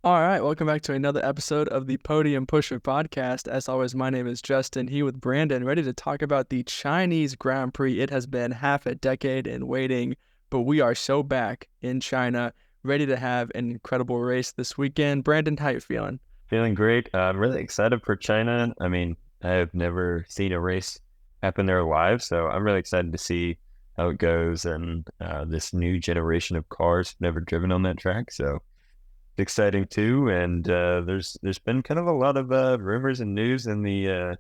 All right, welcome back to another episode of the Podium Pusher podcast. As always, my name is Justin, here with Brandon, ready to talk about the Chinese Grand Prix. It has been half a decade in waiting, but we are so back in China, ready to have an incredible race this weekend. Brandon, how you feeling? Feeling great. I'm really excited for China. I mean, I've never seen a race happen there live, so I'm really excited to see how it goes and this new generation of cars never driven on that track. So it's exciting too. And there's been kind of a lot of rumors and news in the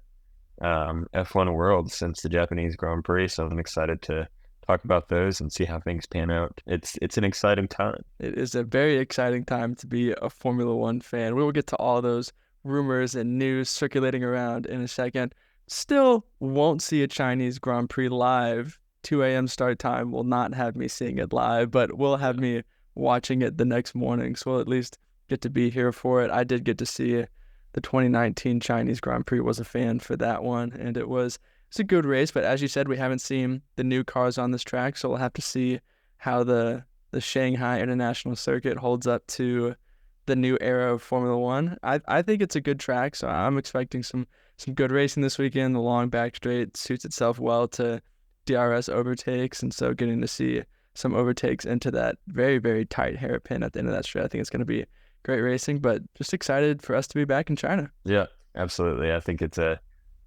F1 world since the Japanese Grand Prix. So I'm excited to talk about those and see how things pan out. It's an exciting time. It is a very exciting time to be a Formula One fan. We will get to all those rumors and news circulating around in a second. Still won't see a Chinese Grand Prix live. 2 a.m. start time will not have me seeing it live, but will have me watching it the next morning. So we'll at least get to be here for it. I did get to see the 2019 Chinese Grand Prix, was a fan for that one, and it's a good race. But as you said, we haven't seen the new cars on this track, so we'll have to see how the Shanghai International Circuit holds up to the new era of Formula One. I think it's a good track, so I'm expecting some good racing this weekend. The long back straight suits itself well to DRS overtakes, and so getting to see some overtakes into that very, very tight hairpin at the end of that straight, I think it's going to be great racing, but just excited for us to be back in China. Yeah, absolutely. I think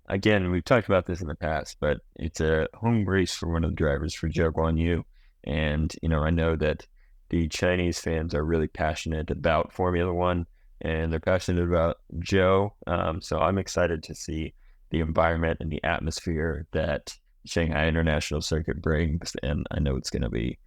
again, we've talked about this in the past, but it's a home race for one of the drivers, for Zhou Guanyu. And, I know that the Chinese fans are really passionate about Formula One and they're passionate about Zhou. So I'm excited to see the environment and the atmosphere that Shanghai International Circuit brings. And I know it's going to be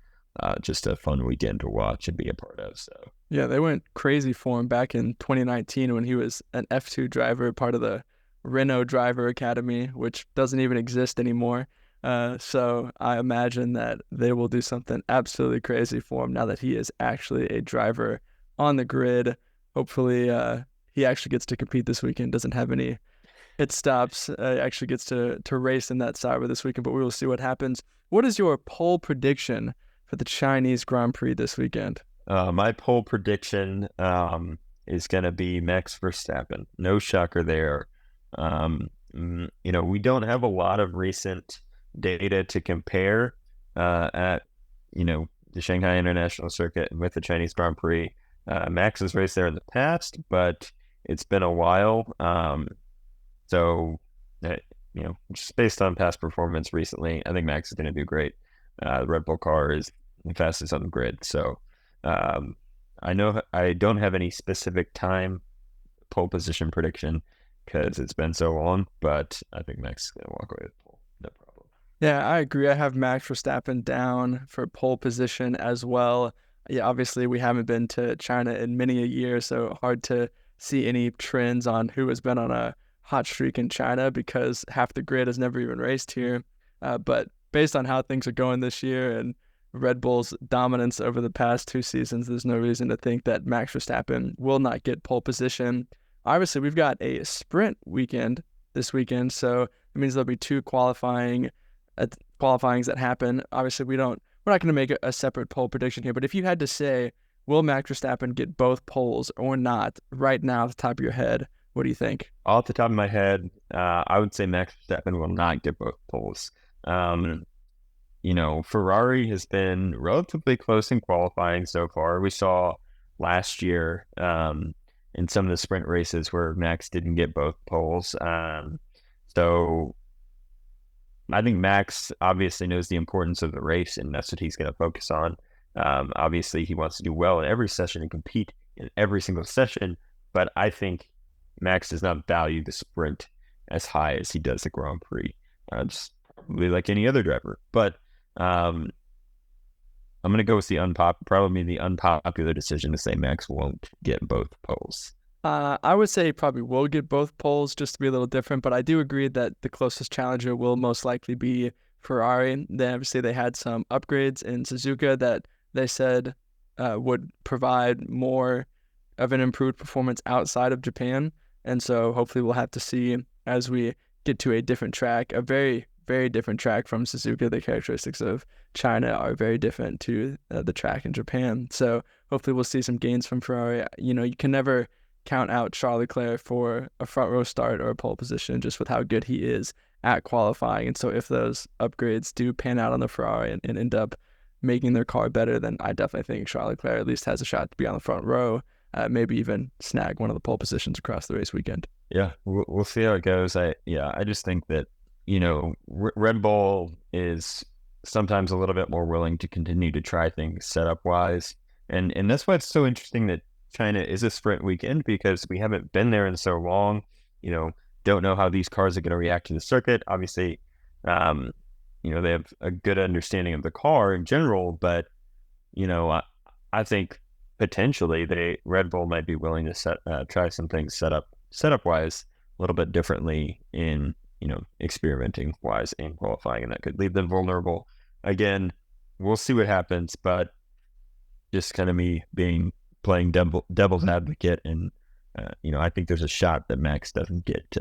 just a fun weekend to watch and be a part of. So yeah, they went crazy for him back in 2019 when he was an F2 driver, part of the Renault Driver Academy, which doesn't even exist anymore. So I imagine that they will do something absolutely crazy for him now that he is actually a driver on the grid. Hopefully, he actually gets to compete this weekend, doesn't have any pit stops, actually gets to race in that Cyber this weekend, but we will see what happens. What is your pole prediction for the Chinese Grand Prix this weekend? my poll prediction is going to be Max Verstappen. No shocker there. We don't have a lot of recent data to compare at, the Shanghai International Circuit with the Chinese Grand Prix. Max has raced there in the past, but it's been a while. So, just based on past performance recently, I think Max is going to do great. The Red Bull car is the fastest on the grid. So, I know I don't have any specific time pole position prediction because it's been so long, but I think Max is going to walk away with pole. No problem. Yeah, I agree. I have Max Verstappen down for pole position as well. Yeah, obviously we haven't been to China in many a year, so hard to see any trends on who has been on a hot streak in China because half the grid has never even raced here. But based on how things are going this year and Red Bull's dominance over the past 2 seasons, there's no reason to think that Max Verstappen will not get pole position. Obviously, we've got a sprint weekend this weekend, so it means there'll be two qualifyings that happen. Obviously, we're not going to make a separate pole prediction here, but if you had to say, will Max Verstappen get both poles or not, right now at the top of your head, what do you think? Off the top of my head, I would say Max Verstappen will not get both poles. Ferrari has been relatively close in qualifying so far. We saw last year in some of the sprint races where Max didn't get both poles. So I think Max obviously knows the importance of the race, and that's what he's going to focus on. Obviously, he wants to do well in every session and compete in every single session, but I think Max does not value the sprint as high as he does the Grand Prix. Just probably like any other driver. But I'm going to go with the unpopular decision to say Max won't get both poles. I would say he probably will get both poles just to be a little different, but I do agree that the closest challenger will most likely be Ferrari. Then obviously they had some upgrades in Suzuka that they said would provide more of an improved performance outside of Japan. And so hopefully we'll have to see as we get to a different track, a very, very different track from Suzuka. The characteristics of China are very different to the track in Japan. So hopefully we'll see some gains from Ferrari. You know, you can never count out Charles Leclerc for a front row start or a pole position just with how good he is at qualifying. And so if those upgrades do pan out on the Ferrari and end up making their car better, then I definitely think Charles Leclerc at least has a shot to be on the front row, maybe even snag one of the pole positions across the race weekend. Yeah, we'll see how it goes. I just think that, you know, Red Bull is sometimes a little bit more willing to continue to try things setup wise. And that's why it's so interesting that China is a sprint weekend, because we haven't been there in so long. You know, don't know how these cars are going to react to the circuit. Obviously, you know, they have a good understanding of the car in general, but, you know, I think potentially Red Bull might be willing to try some things setup wise a little bit differently in, you know, experimenting wise in qualifying, and that could leave them vulnerable. Again, we'll see what happens, but just kind of me playing devil's advocate, and you know, I think there's a shot that Max doesn't get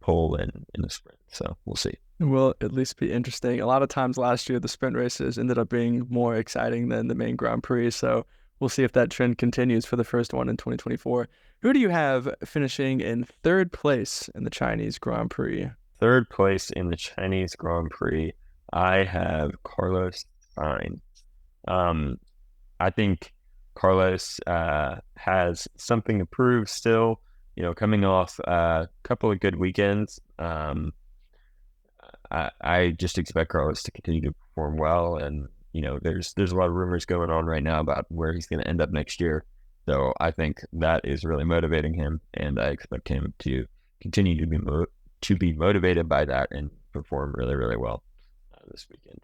pole in the sprint, so we'll see. It will at least be interesting. A lot of times last year, the sprint races ended up being more exciting than the main Grand Prix, so we'll see if that trend continues for the first one in 2024. Who do you have finishing in third place in the Chinese Grand Prix? Third place in the Chinese Grand Prix, I have Carlos Sainz. I think Carlos has something to prove still, you know, coming off a couple of good weekends. I just expect Carlos to continue to perform well, and, you know, there's a lot of rumors going on right now about where he's going to end up next year. So I think that is really motivating him, and I expect him to continue to be motivated by that and perform really, really well this weekend.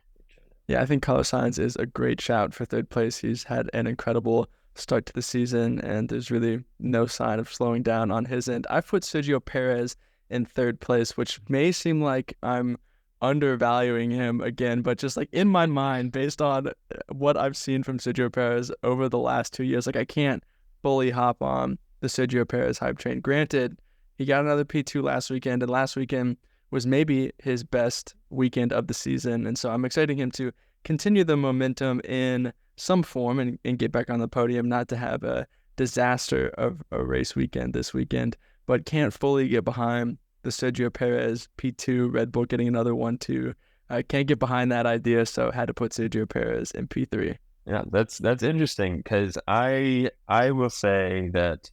Yeah, I think Carlos Sainz is a great shout for third place. He's had an incredible start to the season, and there's really no sign of slowing down on his end. I've put Sergio Perez in third place, which may seem like I'm undervaluing him again, but just like in my mind, based on what I've seen from Sergio Perez over the last 2 years, like I can't fully hop on the Sergio Perez hype train. Granted, he got another P2 last weekend, and last weekend was maybe his best weekend of the season. And so I'm expecting him to continue the momentum in some form and get back on the podium, not to have a disaster of a race weekend this weekend, but can't fully get behind the Sergio Perez P2, Red Bull getting another 1-2. I can't get behind that idea, so had to put Sergio Perez in P3. Yeah, that's interesting, because I will say that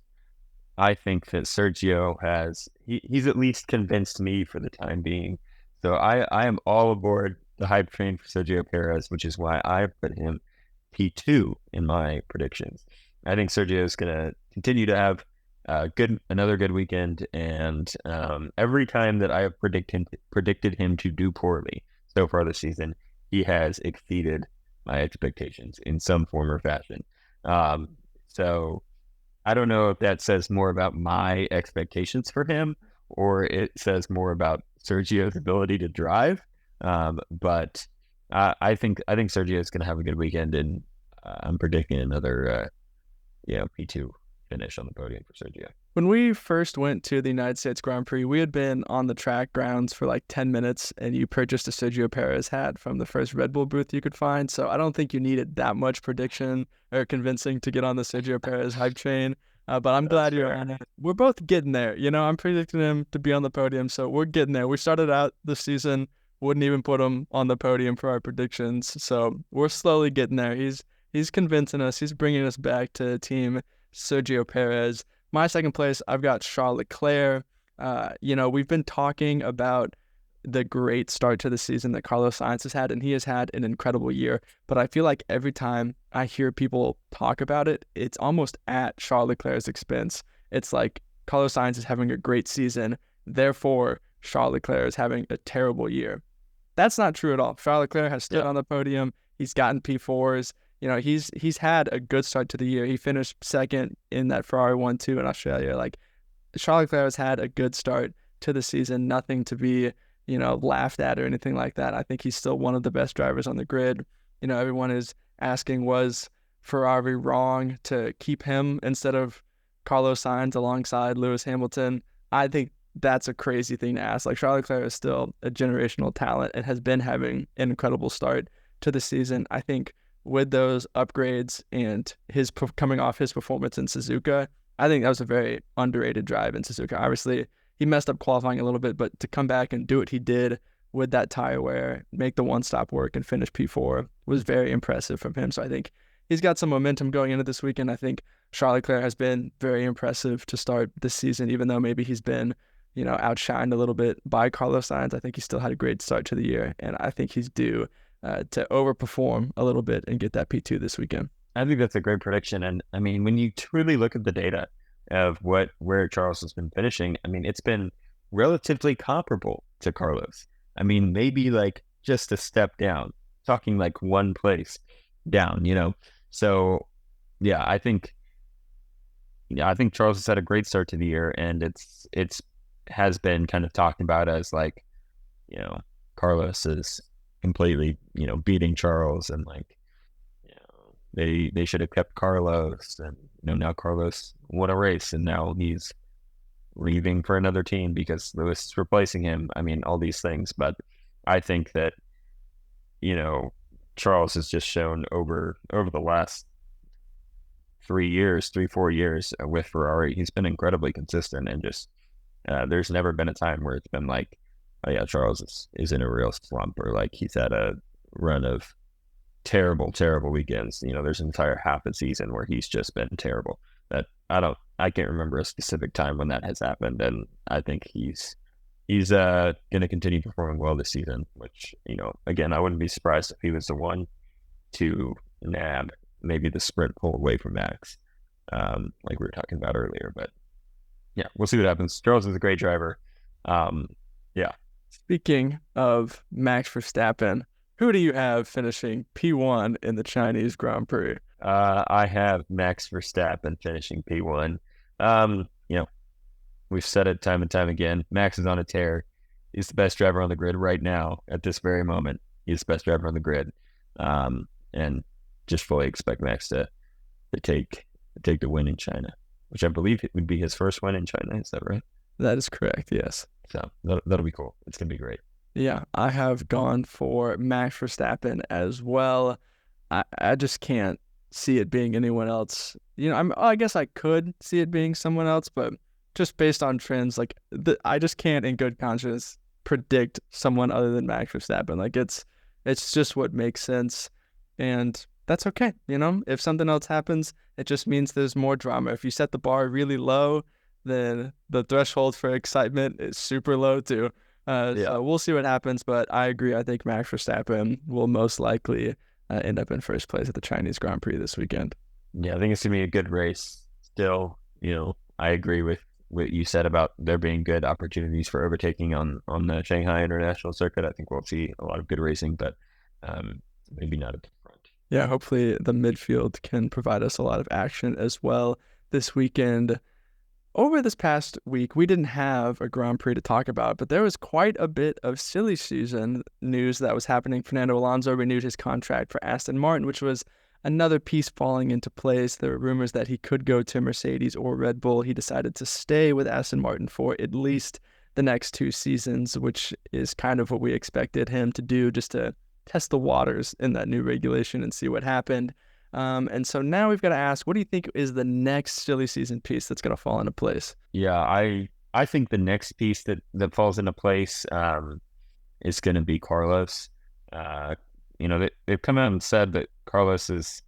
I think that Sergio he's at least convinced me for the time being. So I am all aboard the hype train for Sergio Perez, which is why I put him P2 in my predictions. I think Sergio is going to continue to have another good weekend, and every time that I have predicted him to do poorly so far this season, he has exceeded my expectations in some form or fashion. So I don't know if that says more about my expectations for him, or it says more about Sergio's ability to drive. But I think Sergio is going to have a good weekend, and I'm predicting another P2 finish on the podium for Sergio. When we first went to the United States Grand Prix, we had been on the track grounds for like 10 minutes, and you purchased a Sergio Perez hat from the first Red Bull booth you could find. So I don't think you needed that much prediction or convincing to get on the Sergio Perez hype train. But I'm glad you're on it. We're both getting there. You know, I'm predicting him to be on the podium, so we're getting there. We started out the season, wouldn't even put him on the podium for our predictions. So we're slowly getting there. He's convincing us. He's bringing us back to Team Sergio Perez. My second place, I've got Charles Leclerc. We've been talking about the great start to the season that Carlos Sainz has had, and he has had an incredible year. But I feel like every time I hear people talk about it, it's almost at Charles Leclerc's expense. It's like Carlos Sainz is having a great season, therefore Charles Leclerc is having a terrible year. That's not true at all. Charles Leclerc has stood on the podium. He's gotten P4s. You know, he's had a good start to the year. He finished second in that Ferrari 1-2 in Australia. Like, Charles Leclerc has had a good start to the season. Nothing to be, laughed at or anything like that. I think he's still one of the best drivers on the grid. You know, everyone is asking, was Ferrari wrong to keep him instead of Carlos Sainz alongside Lewis Hamilton? I think that's a crazy thing to ask. Like Charles Leclerc is still a generational talent and has been having an incredible start to the season. I think with those upgrades and his coming off his performance in Suzuka, I think that was a very underrated drive in Suzuka. Obviously, he messed up qualifying a little bit, but to come back and do what he did with that tire wear, make the one-stop work and finish P4 was very impressive from him. So I think he's got some momentum going into this weekend. I think Charles Leclerc has been very impressive to start this season, even though maybe he's been, outshined a little bit by Carlos Sainz. I think he still had a great start to the year, and I think he's due to overperform a little bit and get that P2 this weekend. I think that's a great prediction. And I mean, when you truly look at the data of where Charles has been finishing, I mean, it's been relatively comparable to Carlos. I mean, maybe like just a step down, talking like one place down, So yeah, I think Charles has had a great start to the year, and it's has been kind of talked about as like, Carlos is completely, beating Charles, and like, they should have kept Carlos, and now Carlos won a race, and now he's leaving for another team because Lewis is replacing him. I mean, all these things, but I think that Charles has just shown over the last 4 years with Ferrari, he's been incredibly consistent, and just there's never been a time where it's been like, oh yeah, Charles is in a real slump, or like he's had a run of terrible weekends. There's an entire half a season where he's just been terrible. That I can't remember a specific time when that has happened, and I think he's going to continue performing well this season, which, again, I wouldn't be surprised if he was the one to nab maybe the sprint pole away from Max, like we were talking about earlier. But yeah, we'll see what happens. Charles is a great driver. Yeah. Speaking of Max Verstappen, who do you have finishing P1 in the Chinese Grand Prix? I have Max Verstappen finishing P1. We've said it time and time again. Max is on a tear. He's the best driver on the grid right now at this very moment. He's the best driver on the grid. And just fully expect Max to take the win in China, which I believe it would be his first win in China. Is that right? That is correct, yes. So that'll be cool. It's going to be great. Yeah, I have gone for Max Verstappen as well. I just can't see it being anyone else. I guess I could see it being someone else, but just based on trends, like I just can't in good conscience predict someone other than Max Verstappen. Like it's just what makes sense, and that's okay. If something else happens, it just means there's more drama. If you set the bar really low, then the threshold for excitement is super low too. So we'll see what happens, but I agree. I think Max Verstappen will most likely end up in first place at the Chinese Grand Prix this weekend. Yeah, I think it's going to be a good race. Still, I agree with what you said about there being good opportunities for overtaking on the Shanghai International Circuit. I think we'll see a lot of good racing, but maybe not at the front. Yeah, hopefully the midfield can provide us a lot of action as well this weekend. Over this past week, we didn't have a Grand Prix to talk about, but there was quite a bit of silly season news that was happening. Fernando Alonso renewed his contract for Aston Martin, which was another piece falling into place. There were rumors that he could go to Mercedes or Red Bull. He decided to stay with Aston Martin for at least the next 2 seasons, which is kind of what we expected him to do, just to test the waters in that new regulation and see what happened. And so now we've got to ask, what do you think is the next silly season piece that's going to fall into place? Yeah, I think the next piece that falls into place is going to be Carlos. They've come out and said that Carlos is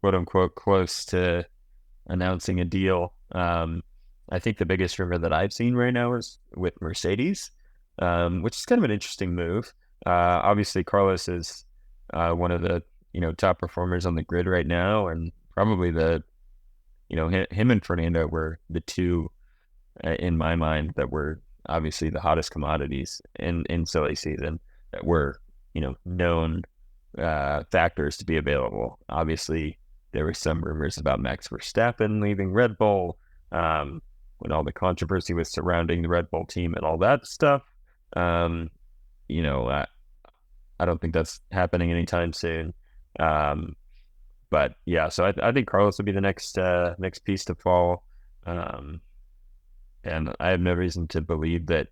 quote unquote close to announcing a deal. I think the biggest rumor that I've seen right now is with Mercedes, which is kind of an interesting move. Obviously, Carlos is one of the top performers on the grid right now, and probably him and Fernando were the two in my mind that were obviously the hottest commodities in silly season that were known factors to be available. Obviously, there were some rumors about Max Verstappen leaving Red Bull when all the controversy was surrounding the Red Bull team and all that stuff. I don't think that's happening anytime soon. But yeah, so I think Carlos will be the next piece to fall. and I have no reason to believe that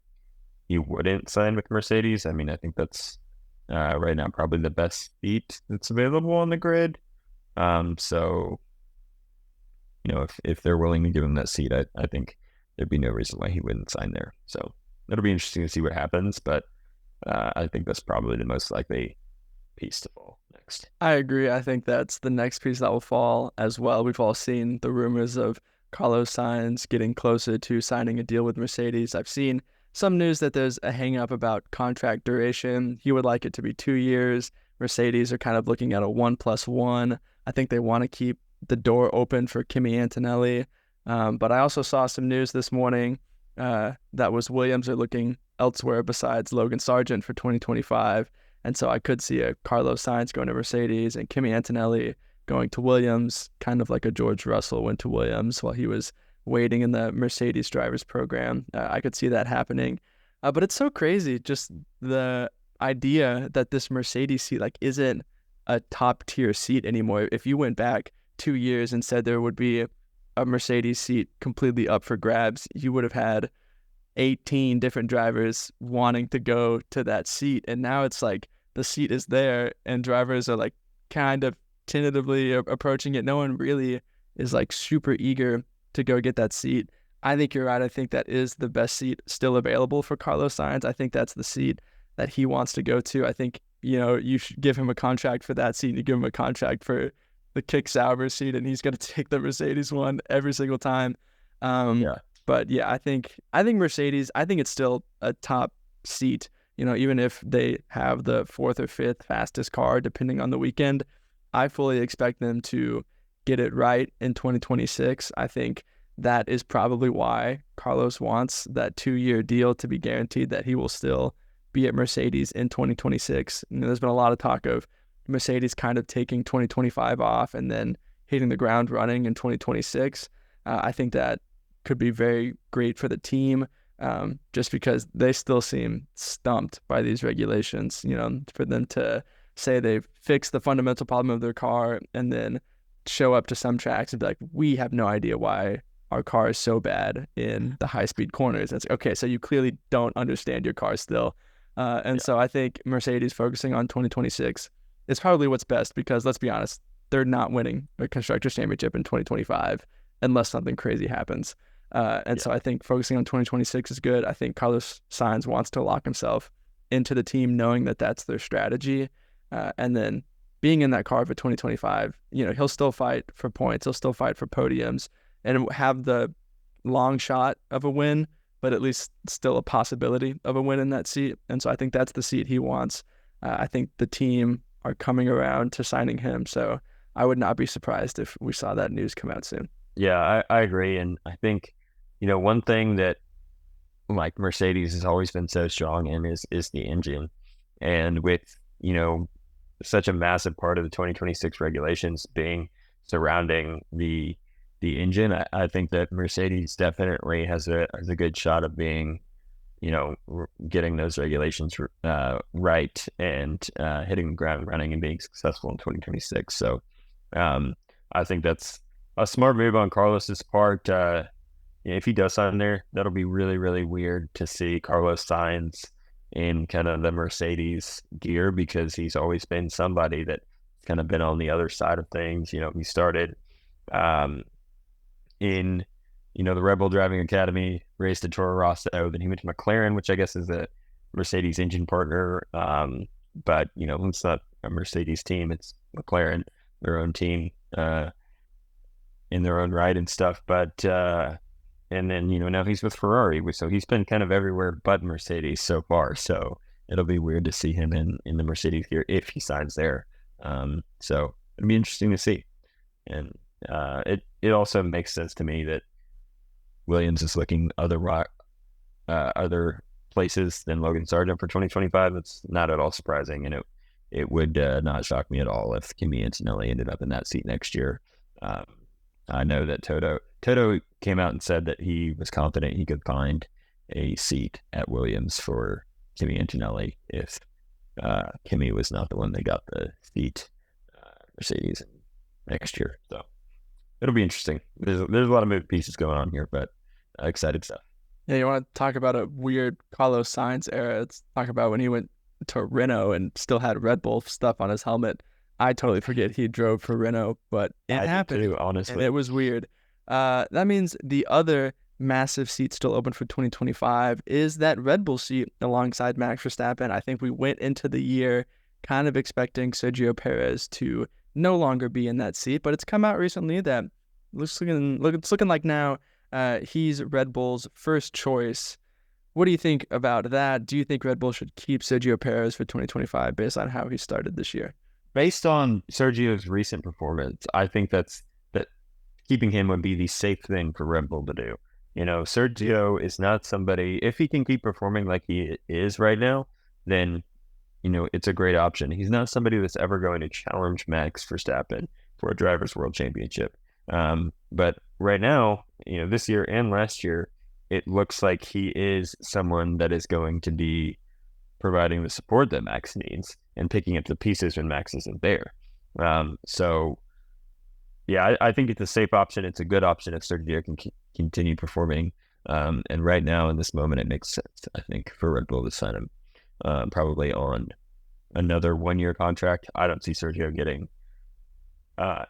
he wouldn't sign with Mercedes. I mean, I think that's right now probably the best seat that's available on the grid. So if they're willing to give him that seat, I think there'd be no reason why he wouldn't sign there. So it'll be interesting to see what happens, but I think that's probably the most likely piece to fall next. I agree. I think that's the next piece that will fall as well. We've all seen the rumors of Carlos Sainz getting closer to signing a deal with Mercedes. I've seen some news that there's a hang up about contract duration. He would like it to be 2 years. Mercedes are kind of looking at a 1+1. I think they want to keep the door open for Kimi Antonelli. But I also saw some news this morning that was Williams are looking elsewhere besides Logan Sargent for 2025. And so I could see a Carlos Sainz going to Mercedes and Kimi Antonelli going to Williams, kind of like a George Russell went to Williams while he was waiting in the Mercedes drivers program. I could see that happening. But it's so crazy, just the idea that this Mercedes seat like isn't a top tier seat anymore. If you went back 2 years and said there would be a Mercedes seat completely up for grabs, you would have had 18 different drivers wanting to go to that seat. And now it's like the seat is there and drivers are like kind of tentatively approaching it. No one really is like super eager to go get that seat. I think you're right. I think that is the best seat still available for Carlos Sainz. I think that's the seat that he wants to go to. I think, you should give him a contract for that seat and you give him a contract for the Kick Sauber seat and he's going to take the Mercedes one every single time. Yeah. But yeah, I think Mercedes, I think it's still a top seat, even if they have the fourth or fifth fastest car, depending on the weekend. I fully expect them to get it right in 2026. I think that is probably why Carlos wants that 2-year deal to be guaranteed that he will still be at Mercedes in 2026. There's been a lot of talk of Mercedes kind of taking 2025 off and then hitting the ground running in 2026. I think that could be very great for the team, just because they still seem stumped by these regulations. For them to say they've fixed the fundamental problem of their car and then show up to some tracks and be like, we have no idea why our car is so bad in the high-speed corners. It's okay, so you clearly don't understand your car still. So I think Mercedes focusing on 2026 is probably what's best because, let's be honest, they're not winning a Constructors' Championship in 2025 unless something crazy happens. So I think focusing on 2026 is good. I think Carlos Sainz wants to lock himself into the team knowing that that's their strategy. And then being in that car for 2025, he'll still fight for points. He'll still fight for podiums and have the long shot of a win, but at least still a possibility of a win in that seat. And so I think that's the seat he wants. I think the team are coming around to signing him. So I would not be surprised if we saw that news come out soon. Yeah, I agree. And I think, one thing that like Mercedes has always been so strong in is the engine. And with, such a massive part of the 2026 regulations being surrounding the engine, I think that Mercedes definitely has a good shot of being, getting those regulations right and hitting the ground running and being successful in 2026. So I think that's a smart move on Carlos's part. If he does sign there, that'll be really, really weird to see Carlos Sainz in kind of the Mercedes gear because he's always been somebody that's kind of been on the other side of things. He started in, the Red Bull Driving Academy, raced at Toro Rosso, then he went to McLaren, which I guess is a Mercedes engine partner. But, it's not a Mercedes team, it's McLaren, their own team in their own right and stuff. But, and then, now he's with Ferrari. So he's been kind of everywhere but Mercedes so far. So it'll be weird to see him in the Mercedes gear if he signs there. So it'll be interesting to see. And it also makes sense to me that Williams is looking other places than Logan Sargent for 2025. It's not at all surprising. And it would not shock me at all if Kimi Antonelli ended up in that seat next year. I know that Toto came out and said that he was confident he could find a seat at Williams for Kimi Antonelli if Kimi was not the one that got the seat Mercedes next year. So it'll be interesting. There's a lot of moving pieces going on here, but excited stuff. Yeah, you want to talk about a weird Carlos Sainz era? Let's talk about when he went to Renault and still had Red Bull stuff on his helmet. I totally forget he drove for Renault, but it I did happened too, and honestly. it was weird. That means the other massive seat still open for 2025 is that Red Bull seat alongside Max Verstappen. I think we went into the year kind of expecting Sergio Perez to no longer be in that seat, but it's come out recently that it's looking like now he's Red Bull's first choice. What do you think about that? Do you think Red Bull should keep Sergio Perez for 2025 based on how he started this year? Based on Sergio's recent performance, I think that keeping him would be the safe thing for Red Bull to do. Sergio is not somebody, if he can keep performing like he is right now, then, it's a great option. He's not somebody that's ever going to challenge Max Verstappen for a Drivers' World Championship. But right now, this year and last year, it looks like he is someone that is going to be providing the support that Max needs and picking up the pieces when Max isn't there. So yeah, I think it's a safe option. It's a good option if Sergio can continue performing. And right now, in this moment, it makes sense, I think, for Red Bull to sign him probably on another 1-year contract. I don't see Sergio getting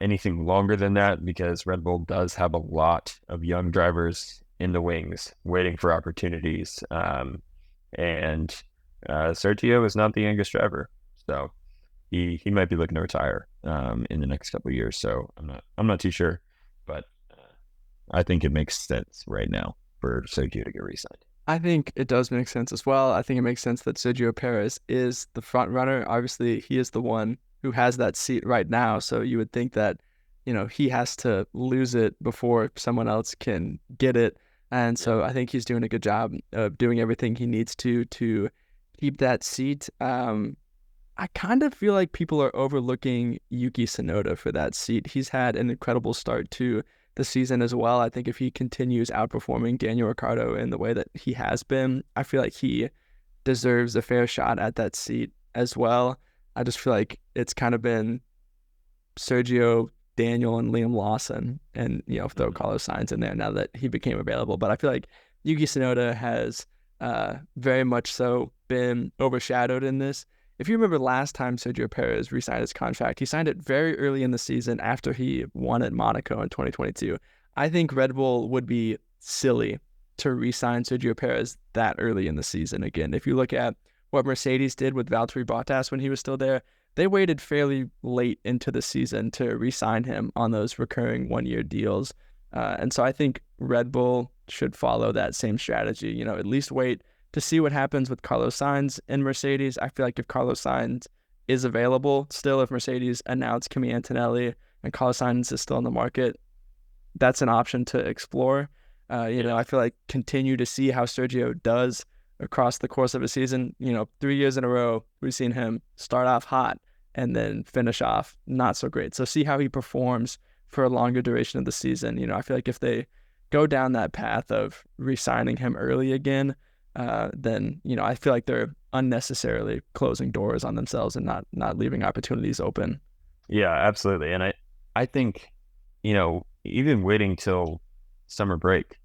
anything longer than that because Red Bull does have a lot of young drivers in the wings waiting for opportunities. And Sergio is not the youngest driver. So he might be looking to retire in the next couple of years. So I'm not too sure, but I think it makes sense right now for Sergio to get re-signed. I think it does make sense as well. I think it makes sense that Sergio Perez is the front runner. Obviously, he is the one who has that seat right now. So you would think that, he has to lose it before someone else can get it. And so I think he's doing a good job of doing everything he needs to keep that seat. I kind of feel like people are overlooking Yuki Tsunoda for that seat. He's had an incredible start to the season as well. I think if he continues outperforming Daniel Ricciardo in the way that he has been, I feel like he deserves a fair shot at that seat as well. I just feel like it's kind of been Sergio, Daniel, and Liam Lawson, and throw Carlos Sainz in there now that he became available. But I feel like Yuki Tsunoda has very much so been overshadowed in this. If you remember last time Sergio Perez re-signed his contract, he signed it very early in the season after he won at Monaco in 2022. I think Red Bull would be silly to re-sign Sergio Perez that early in the season again. If you look at what Mercedes did with Valtteri Bottas when he was still there, they waited fairly late into the season to re-sign him on those recurring one-year deals. And so I think Red Bull should follow that same strategy, at least wait to see what happens with Carlos Sainz and Mercedes. I feel like if Carlos Sainz is available still, if Mercedes announced Kimi Antonelli and Carlos Sainz is still on the market, that's an option to explore. I feel like continue to see how Sergio does across the course of a season. 3 years in a row, we've seen him start off hot and then finish off not so great. So see how he performs for a longer duration of the season. I feel like if they go down that path of re-signing him early again, then I feel like they're unnecessarily closing doors on themselves and not leaving opportunities open. Yeah, absolutely. And I think, even waiting till summer break,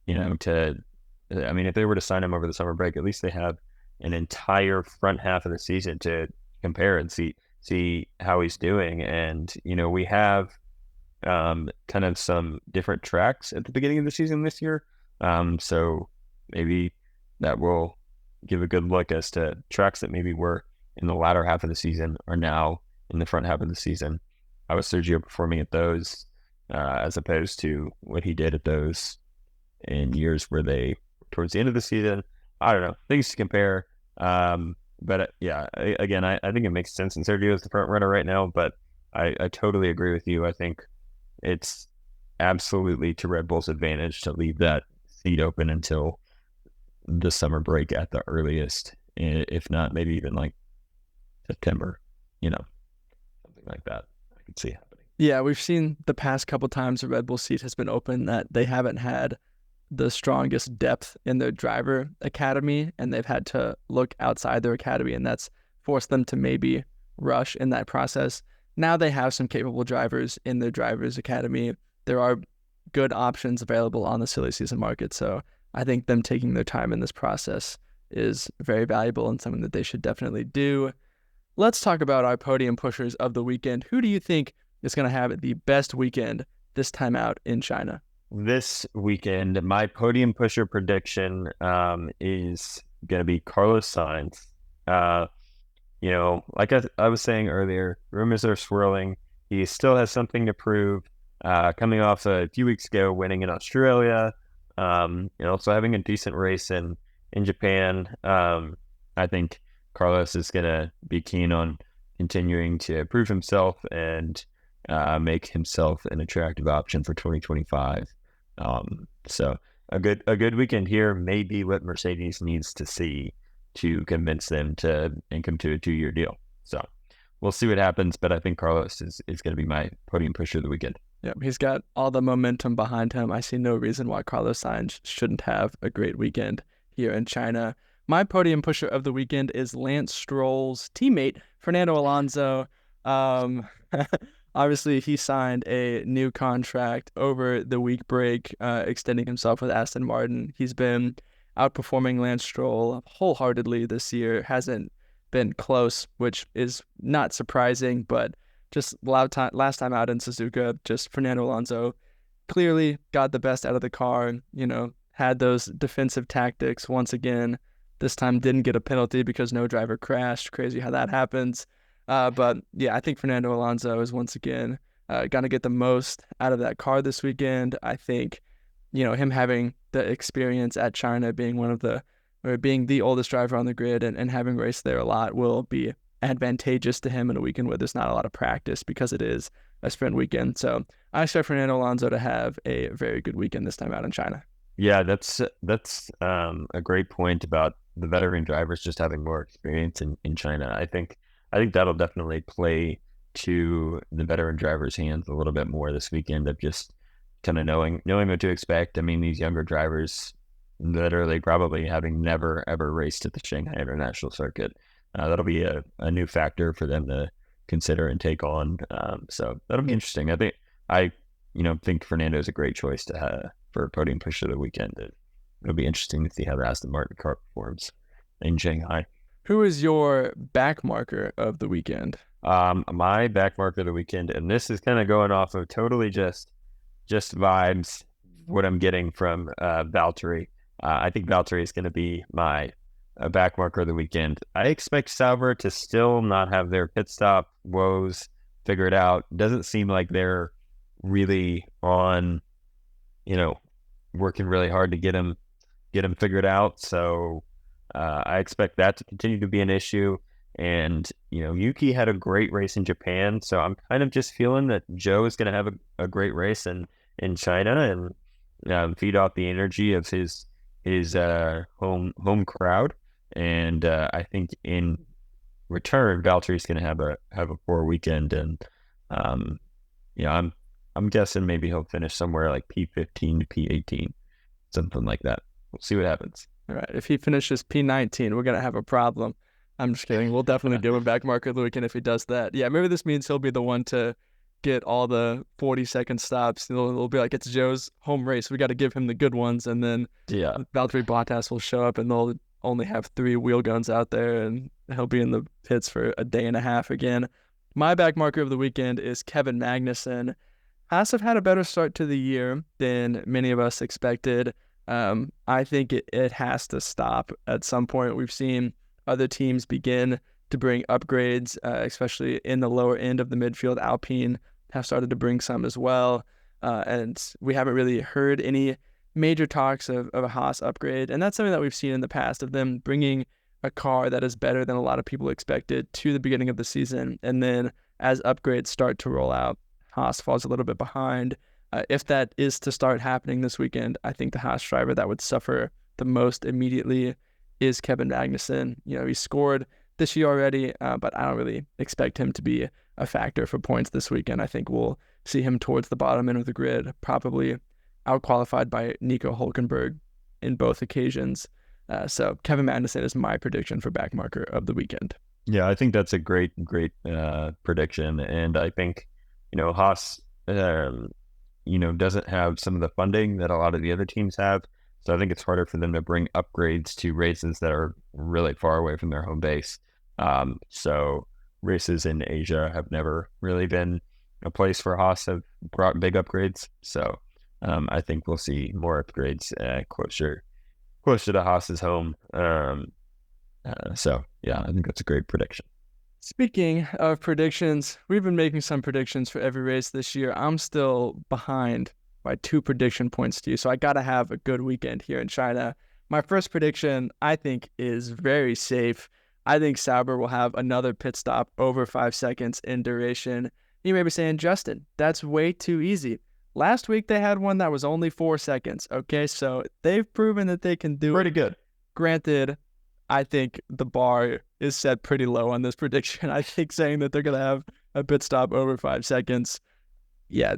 if they were to sign him over the summer break, at least they have an entire front half of the season to compare and see how he's doing. And, we have kind of some different tracks at the beginning of the season this year. So maybe that will give a good look as to tracks that maybe were in the latter half of the season are now in the front half of the season. How was Sergio performing at those as opposed to what he did at those in years where they towards the end of the season? I don't know, things to compare. But again, I think it makes sense. And Sergio is the front runner right now, but I totally agree with you. I think it's absolutely to Red Bull's advantage to leave that seat open until the summer break at the earliest, if not maybe even like September, something like that. I could see happening. Yeah, we've seen the past couple times the Red Bull seat has been open that they haven't had the strongest depth in their driver academy, and they've had to look outside their academy, and that's forced them to maybe rush in that process. Now they have some capable drivers in their drivers academy. There are good options available on the silly season market, so I think them taking their time in this process is very valuable and something that they should definitely do. Let's talk about our podium pushers of the weekend. Who do you think is going to have the best weekend this time out in China? This weekend, my podium pusher prediction is going to be Carlos Sainz. Uh, like I was saying earlier, rumors are swirling. He still has something to prove. Coming off a few weeks ago, winning in Australia, and also having a decent race in Japan. I think Carlos is going to be keen on continuing to prove himself and make himself an attractive option for 2025. So a good weekend here may be what Mercedes needs to see to convince them to come to a 2-year deal. So we'll see what happens, but I think Carlos is going to be my podium pusher of the weekend. Yep, he's got all the momentum behind him. I see no reason why Carlos Sainz shouldn't have a great weekend here in China. My podium pusher of the weekend is Lance Stroll's teammate, Fernando Alonso. Obviously, he signed a new contract over the week break, extending himself with Aston Martin. He's been outperforming Lance Stroll wholeheartedly this year. Hasn't been close, which is not surprising, but just last time out in Suzuka, just Fernando Alonso clearly got the best out of the car, had those defensive tactics once again. This time didn't get a penalty because no driver crashed. Crazy how that happens. But yeah, I think Fernando Alonso is once again going to get the most out of that car this weekend. I think, him having the experience at China, being being the oldest driver on the grid and having raced there a lot will be advantageous to him in a weekend where there's not a lot of practice because it is a sprint weekend. So I expect Fernando Alonso to have a very good weekend this time out in China. Yeah, that's a great point about the veteran drivers just having more experience in China. I think that'll definitely play to the veteran drivers' hands a little bit more this weekend of just kind of knowing what to expect. I mean, these younger drivers literally probably having never ever raced at the Shanghai International Circuit. That'll be a new factor for them to consider and take on. So that'll be interesting. I think Fernando is a great choice to have for a podium push of the weekend. It'll be interesting to see how the Aston Martin car performs in Shanghai. Who is your back marker of the weekend? My back marker of the weekend, and this is kind of going off of totally just vibes, what I'm getting from Valtteri. I think Valtteri is going to be my back marker of the weekend. I expect Sauber to still not have their pit stop woes figured out. Doesn't seem like they're really on, working really hard to get them figured out. So I expect that to continue to be an issue. And, Yuki had a great race in Japan. So I'm kind of just feeling that Joe is going to have a great race in China and feed off the energy of his home crowd. And I think in return, Valtteri's going to have a poor weekend. And, I'm guessing maybe he'll finish somewhere like P15 to P18, something like that. We'll see what happens. All right. If he finishes P19, we're going to have a problem. I'm just kidding. We'll definitely give him back marker of the weekend if he does that. Yeah, maybe this means he'll be the one to get all the 40-second stops. It'll be like, it's Joe's home race. We got to give him the good ones. And then Valtteri Bottas will show up and they'll only have 3 wheel guns out there and he'll be in the pits for a day and a half again. My back marker of the weekend is Kevin Magnussen. Haas have had a better start to the year than many of us expected. I think it has to stop at some point. We've seen other teams begin to bring upgrades, especially in the lower end of the midfield. Alpine have started to bring some as well. And we haven't really heard any major talks of a Haas upgrade. And that's something that we've seen in the past of them bringing a car that is better than a lot of people expected to the beginning of the season. And then as upgrades start to roll out, Haas falls a little bit behind. If that is to start happening this weekend, I think the Haas driver that would suffer the most immediately is Kevin Magnussen. He scored this year already, but I don't really expect him to be a factor for points this weekend. I think we'll see him towards the bottom end of the grid, probably outqualified by Nico Hülkenberg in both occasions. So Kevin Magnussen is my prediction for back marker of the weekend. Yeah, I think that's a great prediction. And I think, Haas, doesn't have some of the funding that a lot of the other teams have. So I think it's harder for them to bring upgrades to races that are really far away from their home base. So races in Asia have never really been a place for Haas have brought big upgrades. So I think we'll see more upgrades closer to Haas's home. So yeah, I think that's a great prediction. Speaking of predictions, we've been making some predictions for every race this year. I'm still behind by 2 prediction points to you, so I got to have a good weekend here in China. My first prediction, I think, is very safe. I think Sauber will have another pit stop over 5 seconds in duration. You may be saying, Justin, that's way too easy. Last week, they had one that was only 4 seconds, okay? So they've proven that they can do Pretty it. good. Granted, I think the bar is set pretty low on this prediction. I think saying that they're going to have a pit stop over 5 seconds, yeah,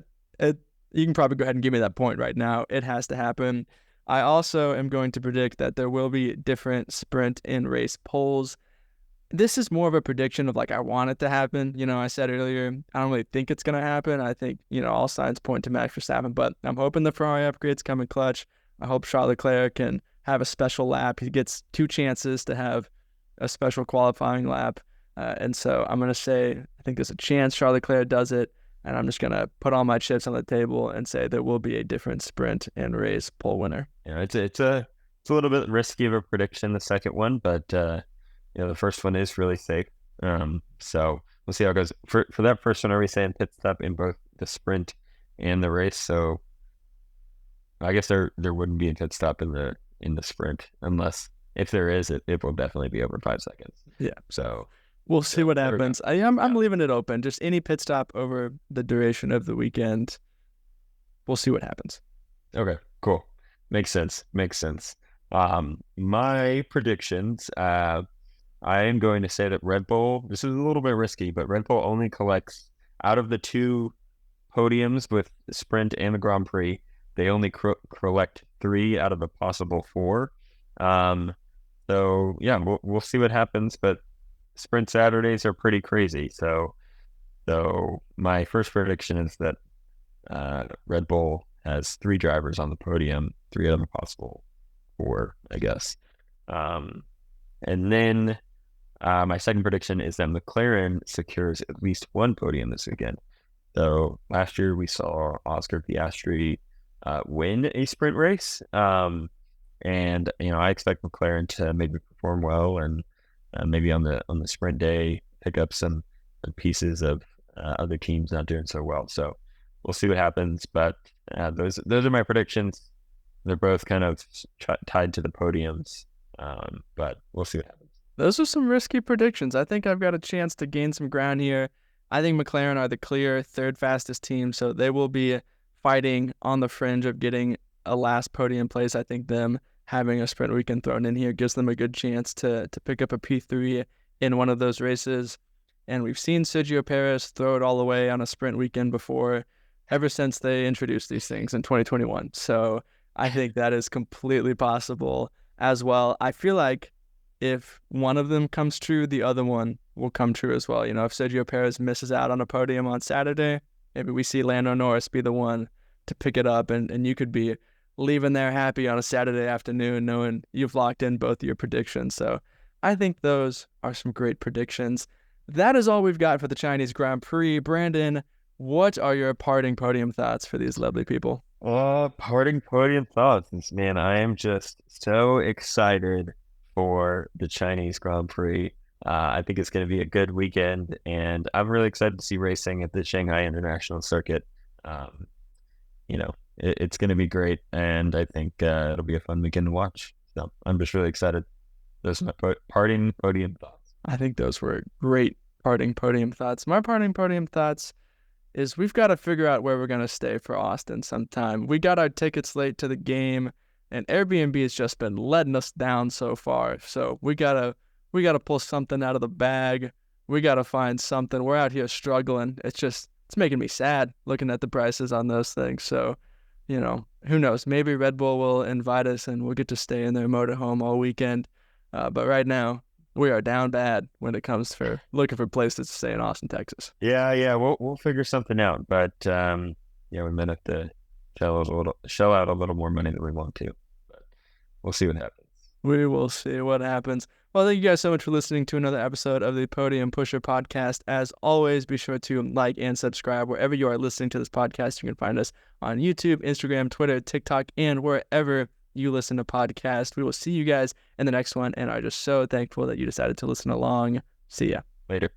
you can probably go ahead and give me that point right now. It has to happen. I also am going to predict that there will be different sprint and race polls. This is more of a prediction of like I want it to happen. I said earlier, I don't really think it's going to happen. I think, all signs point to Max Verstappen, but I'm hoping the Ferrari upgrades come in clutch. I hope Charles Leclerc can have a special lap. He gets 2 chances to have a special qualifying lap. And so I'm going to say, I think there's a chance Charles Leclerc does it. And I'm just going to put all my chips on the table and say there will be a different sprint and race pole winner. Yeah, it's a little bit risky of a prediction, the second one, but the first one is really safe. So we'll see how it goes. For that first one, are we saying pit stop in both the sprint and the race? So I guess there wouldn't be a pit stop in the sprint, unless if there is, it will definitely be over 5 seconds. Yeah. So we'll see what happens. I'm leaving it open. Just any pit stop over the duration of the weekend. We'll see what happens. Okay, cool. Makes sense. My predictions, I am going to say that Red Bull, this is a little bit risky, but Red Bull only collects out of the 2 podiums with the sprint and the Grand Prix, they only collect 3 out of a possible 4. So yeah, we'll see what happens, but sprint Saturdays are pretty crazy. So my first prediction is that Red Bull has 3 drivers on the podium, 3 out of a possible 4, I guess. And then my second prediction is that McLaren secures at least 1 podium this weekend. So last year we saw Oscar Piastri win a sprint race. And I expect McLaren to maybe perform well and maybe on the sprint day pick up some pieces of other teams not doing so well. So we'll see what happens. But those are my predictions. They're both kind of tied to the podiums, but we'll see what happens. Those are some risky predictions. I think I've got a chance to gain some ground here. I think McLaren are the clear 3rd fastest team, so they will be fighting on the fringe of getting a last podium place. I think them having a sprint weekend thrown in here gives them a good chance to pick up a P3 in one of those races. And we've seen Sergio Perez throw it all away on a sprint weekend before, ever since they introduced these things in 2021. So I think that is completely possible as well. I feel like if one of them comes true, the other one will come true as well. If Sergio Perez misses out on a podium on Saturday, maybe we see Lando Norris be the one to pick it up, and you could be leaving there happy on a Saturday afternoon knowing you've locked in both of your predictions. So I think those are some great predictions. That is all we've got for the Chinese Grand Prix. Brandon, what are your parting podium thoughts for these lovely people? Parting podium thoughts. Man, I am just so excited for the Chinese Grand Prix. I think it's going to be a good weekend, and I'm really excited to see racing at the Shanghai International Circuit. It's going to be great, and I think it'll be a fun weekend to watch. So I'm just really excited. Those are my parting podium thoughts. I think those were great parting podium thoughts. My parting podium thoughts is we've got to figure out where we're going to stay for Austin sometime. We got our tickets late to the game, and Airbnb has just been letting us down so far. So we gotta pull something out of the bag. We gotta find something. We're out here struggling. It's making me sad looking at the prices on those things. So, who knows? Maybe Red Bull will invite us and we'll get to stay in their motorhome all weekend. But right now, we are down bad when it comes for looking for places to stay in Austin, Texas. Yeah, we'll figure something out. But we might have to shell out a little more money than we want to. But we'll see what happens. We will see what happens. Well, thank you guys so much for listening to another episode of the Podium Pusher podcast. As always, be sure to like and subscribe wherever you are listening to this podcast. You can find us on YouTube, Instagram, Twitter, TikTok, and wherever you listen to podcasts. We will see you guys in the next one, and are just so thankful that you decided to listen along. See ya. Later.